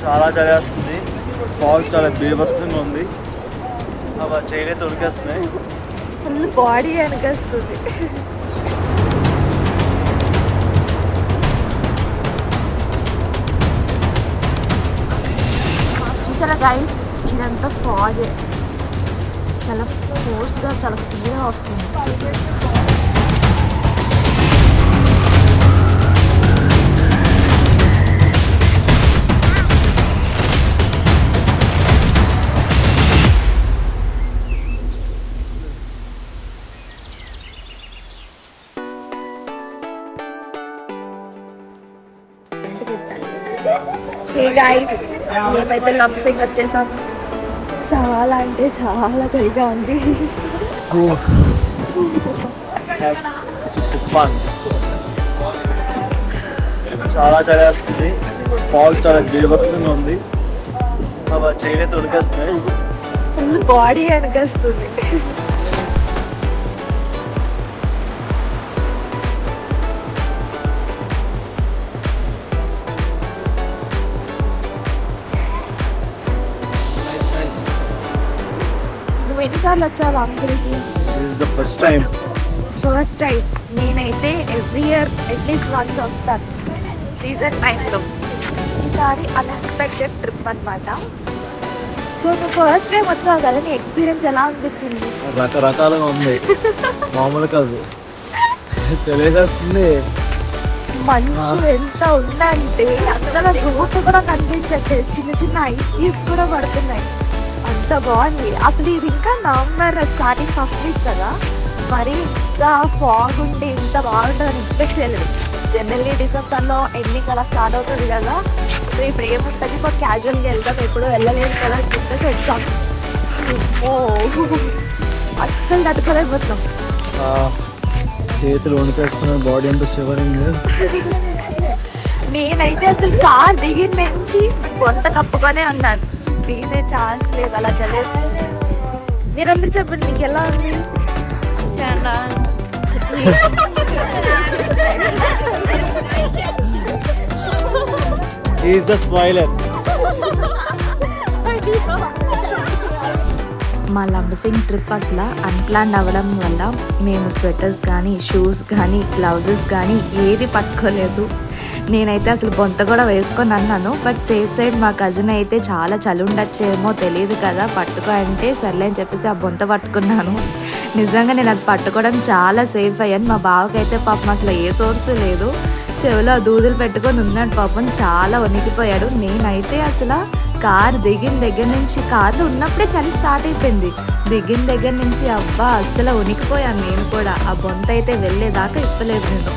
చాలా చలేస్తుంది. ఫాగ్ చాలా బీభత్సంగా ఉంది. అవి చేయలైతే ఉడికేస్తున్నాయి. Full body వెనకేస్తుంది. చూసారా గైస్, ఇదంతా ఫాగే. చాలా ఫోర్స్గా చాలా స్పీడ్గా వస్తుంది. గైస్, మేమైతే లంసింగ్ వచ్చేసాం. చాలా అంటే చాలా చలిగా ఉంది. చాలా చలేస్తుంది. ఫాగ్ చాలా బీభత్సంగా ఉంది. అవి చేయలైతే ఉడికేస్తున్నాయి. ఫుల్ బాడీ వెనకేస్తుంది. ఎన్నిసార్లు వచ్చావు లంసింగ్కి? First time. నేనైతే ఎవ్రీ ఇయర్ అట్లీస్ట్ వన్స్ వస్తాను సీజన్ టైంలో. ఈసారి అన్ఎక్స్పెక్టెడ్ ట్రిప్ అనమాట. సో నువ్వు ఫస్ట్ టైం వచ్చావు కదా, నీ ఎక్స్పీరియన్స్ ఎలా అనిపించింది? రకరకాలుగా ఉంది, మామూలు కాదు. తెలియజేస్తుంది. మంచు ఎంత ఉందంటే అసలు రోడ్డు కూడా కనిపించట్లేదు. చిన్న చిన్న ఐస్ క్యూబ్స్ కూడా పడుతున్నాయి. అంత బాగుంది. అసలు ఇది ఇంకా నవంబర్ స్టార్టింగ్ ఫస్ట్ వీక్ కదా, మరి ఇంత ఫాగ్ ఉంటే ఇంత బాగుంటుందని ఎక్స్పెక్ట్ చేయలేదు. జనరల్లీ డిసెంబర్లో ఎండింగ్ అలా స్టార్ట్ అవుతుంది కదా. సో ఇప్పుడు ఏముంటుంది, ఇప్పుడు క్యాజువల్గా వెళ్తాం, ఎప్పుడు వెళ్ళలేదు కదా అని చెప్పేసి వచ్చాం. అస్సలు తట్టుకోలేకపోతున్నాం. చేతులు వణికేస్తున్నాయి, బాడీ అంతా షివరింగ్. నేనైతే అసలు కార్ దిగిన నుంచి కొంత కప్పుకొనే ఉన్నాను. తీసే ఛాన్స్ లేదు, అలా చదివేస్తుంది. మీరందరూ చెప్పండి, మీకు ఎలా ఉంది? He is the spoiler. మా లంబసింగ్ ట్రిప్ అసలు అన్ప్లాన్డ్ అవ్వడం వల్ల మేము స్వెటర్స్ కానీ షూస్ కానీ గ్లౌజెస్ కానీ ఏది పట్టుకోలేదు. నేనైతే అసలు బొంత కూడా వేసుకొని అన్నాను. బట్ సేఫ్ సైడ్ మా కజిన్ అయితే చాలా చలి ఉండొచ్చేమో తెలియదు కదా, పట్టుకో అంటే సర్లే అని చెప్పేసి ఆ బొంత పట్టుకున్నాను. నిజంగా నేను అది పట్టుకోవడం చాలా సేఫ్ అయ్యాను. మా బావకైతే పాపం అసలు ఏ సోర్స్ లేదు, చెవిలో దూదులు పెట్టుకొని ఉన్నాడు పాపం, చాలా వణికిపోయాడు. నేనైతే అసలు కార్ దిగిన దగ్గర నుంచి, కార్లో ఉన్నప్పుడే చలి స్టార్ట్ అయిపోయింది. దిగిన దగ్గర నుంచి అబ్బా అస్సలు వణికిపోయాను నేను కూడా. ఆ బొంత అయితే వెళ్ళేదాకా ఇప్పలేదు నేను.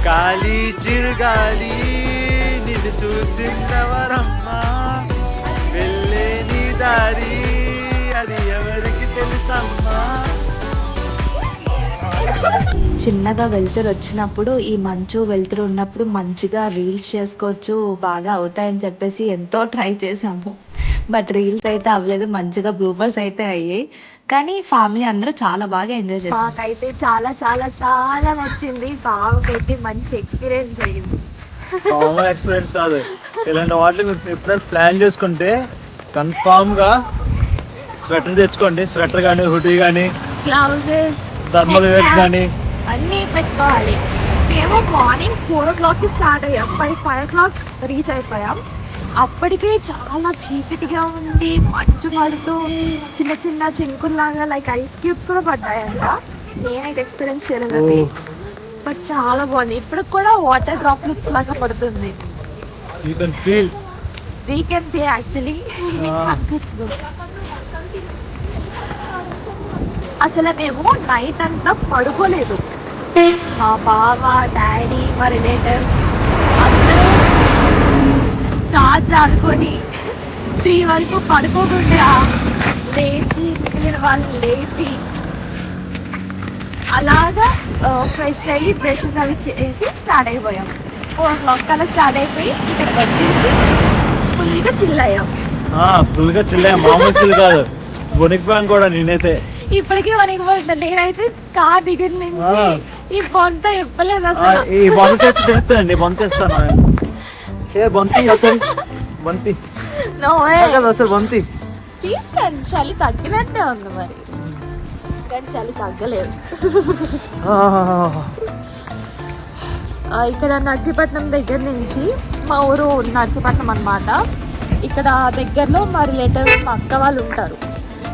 గాలి చిరుగాలి నిన్ను చూసినవరమ్మా, వెళ్ళే నీ దారి అది ఎవరికి తెలుసమ్మా. చిన్నగా వెలుతురు వచ్చినప్పుడు, ఈ మంచు వెలుతురు ఉన్నప్పుడు మంచిగా రీల్స్ చేసుకోవచ్చు, బాగా అవుతాయని చెప్పేసి ఎంతో ట్రై చేసాము. బట్ రీల్స్ అయితే అవ్వలేదు, మంచిగా బ్లూపర్స్ అయితే అయ్యాయి. కానీ ఫ్యామిలీ అందరూ చాలా బాగా ఎంజాయ్ చేశారు. మాకైతే చాలా చాలా చాలా నచ్చింది. బావకైతే మంచి ఎక్స్పీరియన్స్ అయ్యింది. కామన్ ఎక్స్పీరియన్స్ కాదు, ఇలాంటి వాటిని మీరు ఎప్పుడైనా ప్లాన్ చేసుకుంటే కన్ఫామ్ గా స్వెటర్ తెచ్చుకోండి. స్వెటర్ కానీ, హుడీ కానీ, గ్లౌజెస్, థర్మల్ వేర్స్ కానీ అన్నీ పెట్టుకోవాలి. మేము మార్నింగ్ 4 o'clock స్టార్ట్ అయ్యాం, 5 o'clock రీచ్ అయిపోయాం. అప్పటికే చాలా చీకటిగా ఉంది, మంచు పడుతూ చిన్న చిన్న చినుకుల్లాగా లైక్ ఐస్ క్యూబ్స్ కూడా పడ్డాయంట. నేనైతే ఎక్స్పీరియన్స్ చేయలేదు, బట్ చాలా బాగుంది. ఇప్పుడు కూడా వాటర్ డ్రాప్లెట్స్ లాగా పడుతుంది. You can feel. We can feel actually. అసలు మేము నైట్ అంతా పడుకోలేదు. మా బావ, డాడీ, మా రిలేటివ్స్ అందరూ కార్డ్స్ ఆడుకొని 3 వరకు పడుకోకుండా లేచి మిగిలిన వాళ్ళు లేచి అలాగా ఫ్రెష్ అయ్యి బ్రషెస్ అవి చేసి స్టార్ట్ అయిపోయాం. 4 o'clock కల్లా స్టార్ట్ అయిపోయి ఇక్కడికి వచ్చేసి ఫుల్గా చిల్ అయ్యాం. ఫుల్గా చిల్ అయ్యాం, మామూలు చిల్ కాదు, వణికిపోయాం కూడా. నేనైతే ఇప్పటికీ వణికిపోతుంది. నేనైతే కార్ దిగిన నుంచి ఈ బొంత చెప్పలేదు అసలు. ఈ బొంత చెప్తానండి, బొంత ఇస్తాను. ఏ బొంత అసలు బంతి నో వే కదా అసలు బంతి. తీస్తాను, చలి తగ్గినట్టే ఉంది మరి, కానీ చలి తగ్గలేదు. ఇక్కడ నర్సీపట్నం దగ్గర నుంచి, మా ఊరు నర్సీపట్నం అన్నమాట, ఇక్కడ దగ్గరలో మా రిలేటివ్స్ మా అక్క వాళ్ళు ఉంటారు.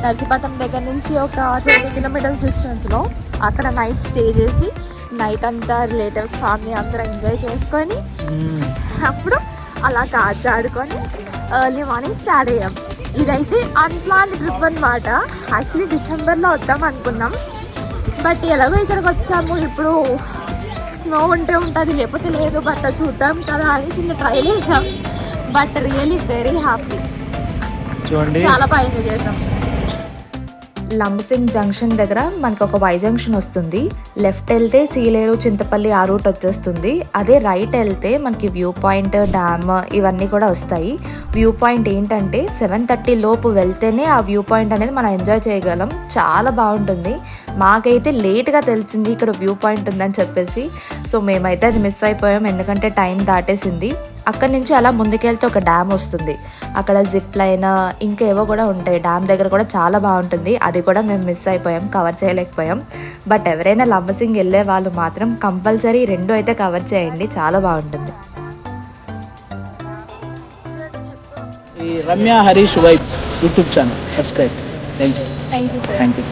నర్సీపట్నం దగ్గర నుంచి ఒక 20 కిలోమీటర్స్ డిస్టెన్స్లో. అక్కడ నైట్ స్టే చేసి నైట్ అంతా రిలేటివ్స్ ఫ్యామిలీ అందరూ ఎంజాయ్ చేసుకొని అప్పుడు అలా కార్డ్స్ ఆడుకొని ఎర్లీ మార్నింగ్ స్టార్ట్ అయ్యాం. ఇదైతే అన్ప్లాన్ ట్రిప్ అనమాట. యాక్చువల్లీ డిసెంబర్లో వద్దాం అనుకున్నాం, బట్ ఎలాగో ఇక్కడికి వచ్చాము. ఇప్పుడు స్నో ఉంటే ఉంటుంది, లేకపోతే లేదు, బట్ చూద్దాం కదా అని చిన్న ట్రైల్ చేసాం. బట్ రియలీ వెరీ హ్యాపీ, చూడండి చాలా బాగా ఎంజాయ్ చేసాం. లంబసింగ్ జంక్షన్ దగ్గర మనకు ఒక వై జంక్షన్ వస్తుంది. లెఫ్ట్ వెళ్తే సీలేరు, చింతపల్లి ఆ రూట్ వచ్చేస్తుంది. అదే రైట్ వెళ్తే మనకి వ్యూ పాయింట్, డ్యామ్ ఇవన్నీ కూడా వస్తాయి. వ్యూ పాయింట్ ఏంటంటే 7:30 లోపు వెళ్తేనే ఆ వ్యూ పాయింట్ అనేది మనం ఎంజాయ్ చేయగలం. చాలా బాగుంటుంది. మాకైతే లేట్గా తెలిసింది ఇక్కడ వ్యూ పాయింట్ ఉందని చెప్పేసి, సో మేమైతే అది మిస్ అయిపోయాం, ఎందుకంటే టైం దాటేసింది. అక్కడి నుంచి అలా ముందుకెళ్తే ఒక డ్యామ్ వస్తుంది. అక్కడ జిప్ లైన్ ఇంకేవో కూడా ఉంటాయి. డ్యామ్ దగ్గర కూడా చాలా బాగుంటుంది. అది కూడా మేము మిస్ అయిపోయాం, కవర్ చేయలేకపోయాం. బట్ ఎవరైనా లంబసింగ్ వెళ్ళే వాళ్ళు మాత్రం కంపల్సరీ 2 అయితే కవర్ చేయండి, చాలా బాగుంటుంది. ఈ Ramya Harish vibes YouTube channel subscribe. Thank you. Thank you sir. Thank you.